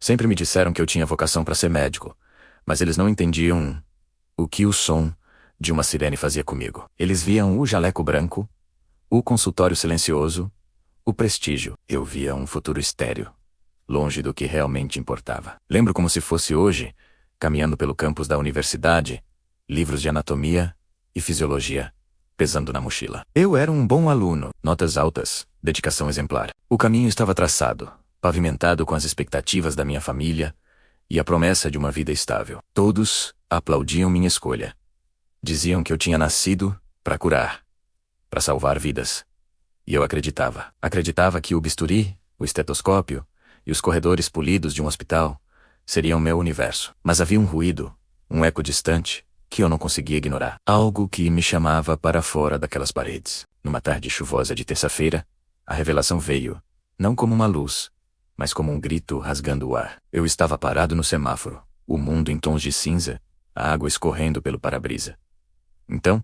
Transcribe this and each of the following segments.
Sempre me disseram que eu tinha vocação para ser médico, mas eles não entendiam o que o som de uma sirene fazia comigo. Eles viam o jaleco branco, o consultório silencioso, o prestígio. Eu via um futuro estéril, longe do que realmente importava. Lembro como se fosse hoje, caminhando pelo campus da universidade, livros de anatomia e fisiologia pesando na mochila. Eu era um bom aluno, notas altas, dedicação exemplar. O caminho estava traçado, pavimentado com as expectativas da minha família e a promessa de uma vida estável. Todos aplaudiam minha escolha. Diziam que eu tinha nascido para curar, para salvar vidas. E eu acreditava. Acreditava que o bisturi, o estetoscópio e os corredores polidos de um hospital seriam meu universo. Mas havia um ruído, um eco distante, que eu não conseguia ignorar. Algo que me chamava para fora daquelas paredes. Numa tarde chuvosa de terça-feira, a revelação veio, não como uma luz, mas como um grito rasgando o ar. Eu estava parado no semáforo, o mundo em tons de cinza, a água escorrendo pelo para-brisa. Então,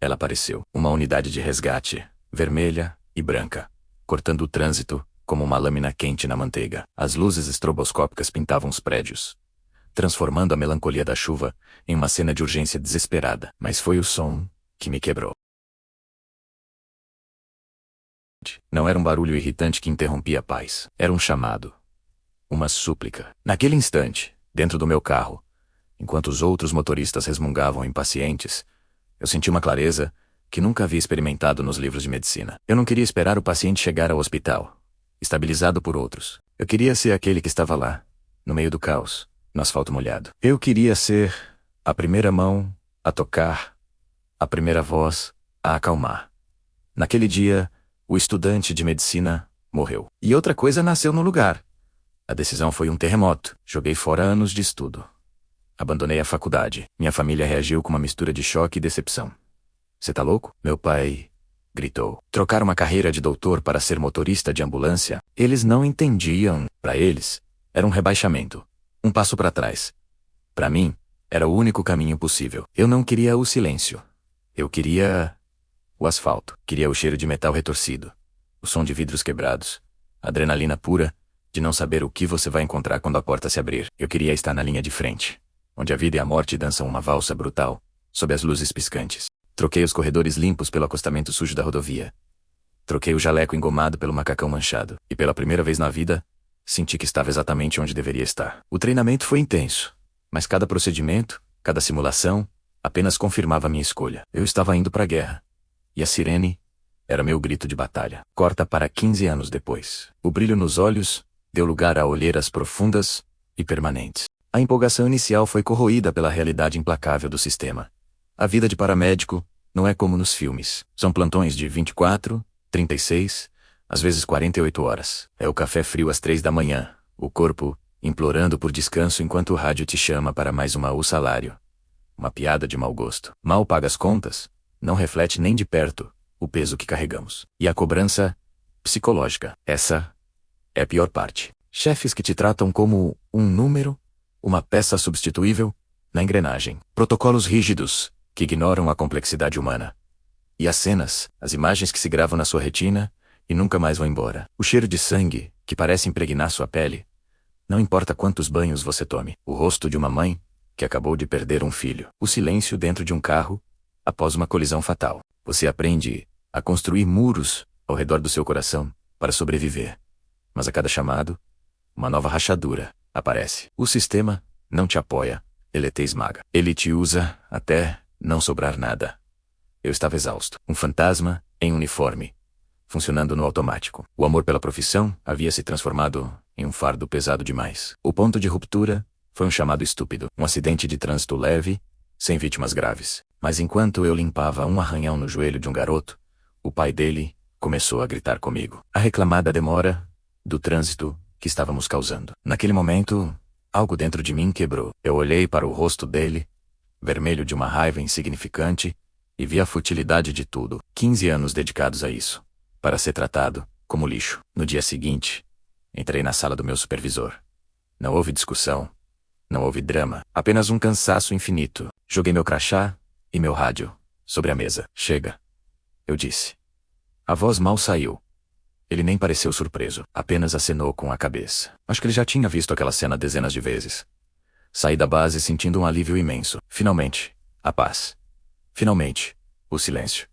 ela apareceu, uma unidade de resgate, vermelha e branca, cortando o trânsito como uma lâmina quente na manteiga. As luzes estroboscópicas pintavam os prédios, transformando a melancolia da chuva em uma cena de urgência desesperada. Mas foi o som que me quebrou. Não era um barulho irritante que interrompia a paz. Era um chamado. Uma súplica. Naquele instante, dentro do meu carro, enquanto os outros motoristas resmungavam impacientes, eu senti uma clareza que nunca havia experimentado nos livros de medicina. Eu não queria esperar o paciente chegar ao hospital, estabilizado por outros. Eu queria ser aquele que estava lá, no meio do caos, no asfalto molhado. Eu queria ser a primeira mão a tocar, a primeira voz a acalmar. Naquele dia, o estudante de medicina morreu. E outra coisa nasceu no lugar. A decisão foi um terremoto. Joguei fora anos de estudo. Abandonei a faculdade. Minha família reagiu com uma mistura de choque e decepção. "Você tá louco?" Meu pai gritou. Trocar uma carreira de doutor para ser motorista de ambulância, eles não entendiam. Para eles, era um rebaixamento. Um passo para trás. Para mim, era o único caminho possível. Eu não queria o silêncio. Eu queria o asfalto. Queria o cheiro de metal retorcido, o som de vidros quebrados, a adrenalina pura de não saber o que você vai encontrar quando a porta se abrir. Eu queria estar na linha de frente, onde a vida e a morte dançam uma valsa brutal, sob as luzes piscantes. Troquei os corredores limpos pelo acostamento sujo da rodovia. Troquei o jaleco engomado pelo macacão manchado. E pela primeira vez na vida, senti que estava exatamente onde deveria estar. O treinamento foi intenso, mas cada procedimento, cada simulação, apenas confirmava minha escolha. Eu estava indo para a guerra. E a sirene era meu grito de batalha. Corta para 15 anos depois. O brilho nos olhos deu lugar a olheiras profundas e permanentes. A empolgação inicial foi corroída pela realidade implacável do sistema. A vida de paramédico não é como nos filmes. São plantões de 24, 36, às vezes 48 horas. É o café frio às 3 da manhã, o corpo implorando por descanso enquanto o rádio te chama para mais o salário. Uma piada de mau gosto. Mal paga as contas, não reflete nem de perto o peso que carregamos. E a cobrança psicológica. Essa é a pior parte. Chefes que te tratam como um número, uma peça substituível na engrenagem. Protocolos rígidos que ignoram a complexidade humana. E as cenas, as imagens que se gravam na sua retina e nunca mais vão embora. O cheiro de sangue que parece impregnar sua pele. Não importa quantos banhos você tome. O rosto de uma mãe que acabou de perder um filho. O silêncio dentro de um carro após uma colisão fatal. Você aprende a construir muros ao redor do seu coração para sobreviver. Mas a cada chamado, uma nova rachadura aparece. O sistema não te apoia, ele te esmaga. Ele te usa até não sobrar nada. Eu estava exausto. Um fantasma em uniforme, funcionando no automático. O amor pela profissão havia se transformado em um fardo pesado demais. O ponto de ruptura foi um chamado estúpido. Um acidente de trânsito leve, sem vítimas graves. Mas enquanto eu limpava um arranhão no joelho de um garoto, o pai dele começou a gritar comigo. A reclamar da demora do trânsito que estávamos causando. Naquele momento, algo dentro de mim quebrou. Eu olhei para o rosto dele, vermelho de uma raiva insignificante, e vi a futilidade de tudo. 15 anos dedicados a isso, para ser tratado como lixo. No dia seguinte, entrei na sala do meu supervisor. Não houve discussão, não houve drama, apenas um cansaço infinito. Joguei meu crachá e meu rádio sobre a mesa. "Chega", eu disse. A voz mal saiu. Ele nem pareceu surpreso, apenas acenou com a cabeça. Acho que ele já tinha visto aquela cena dezenas de vezes. Saí da base sentindo um alívio imenso. Finalmente, a paz. Finalmente, o silêncio.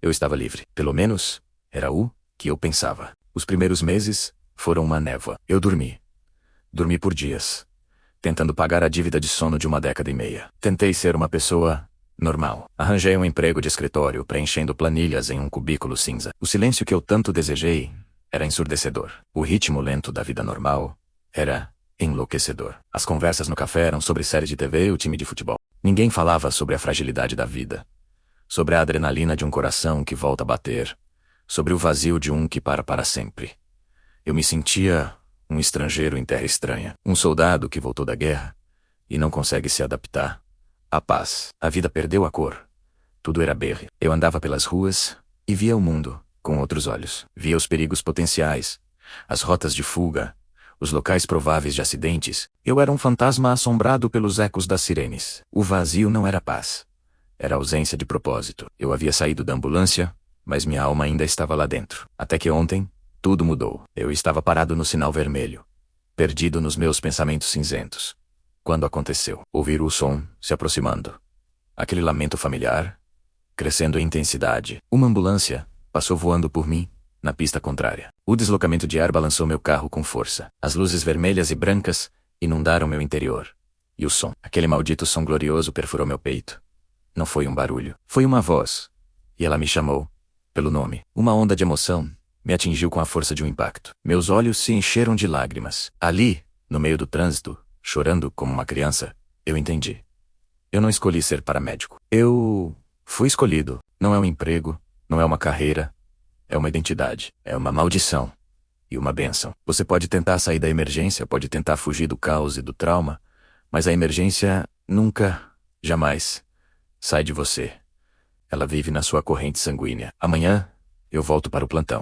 Eu estava livre. Pelo menos, era o que eu pensava. Os primeiros meses foram uma névoa. Eu dormi. Dormi por dias, tentando pagar a dívida de sono de uma década e meia. Tentei ser uma pessoa normal. Arranjei um emprego de escritório preenchendo planilhas em um cubículo cinza. O silêncio que eu tanto desejei era ensurdecedor. O ritmo lento da vida normal era enlouquecedor. As conversas no café eram sobre séries de TV e o time de futebol. Ninguém falava sobre a fragilidade da vida, sobre a adrenalina de um coração que volta a bater, sobre o vazio de um que para sempre. Eu me sentia um estrangeiro em terra estranha, um soldado que voltou da guerra e não consegue se adaptar à paz. A vida perdeu a cor. Tudo era berre. Eu andava pelas ruas e via o mundo com outros olhos. Via os perigos potenciais, as rotas de fuga, os locais prováveis de acidentes. Eu era um fantasma assombrado pelos ecos das sirenes. O vazio não era paz. Era ausência de propósito. Eu havia saído da ambulância, mas minha alma ainda estava lá dentro. Até que ontem, tudo mudou. Eu estava parado no sinal vermelho, perdido nos meus pensamentos cinzentos. Quando aconteceu, ouvi o som se aproximando. Aquele lamento familiar, crescendo em intensidade. Uma ambulância passou voando por mim, na pista contrária. O deslocamento de ar balançou meu carro com força. As luzes vermelhas e brancas inundaram meu interior. E o som, aquele maldito som glorioso perfurou meu peito. Não foi um barulho, foi uma voz. E ela me chamou pelo nome. Uma onda de emoção me atingiu com a força de um impacto. Meus olhos se encheram de lágrimas. Ali, no meio do trânsito, chorando como uma criança, eu entendi. Eu não escolhi ser paramédico. Eu fui escolhido. Não é um emprego, não é uma carreira, é uma identidade, é uma maldição e uma bênção. Você pode tentar sair da emergência, pode tentar fugir do caos e do trauma, mas a emergência nunca, jamais, sai de você. Ela vive na sua corrente sanguínea. Amanhã, eu volto para o plantão.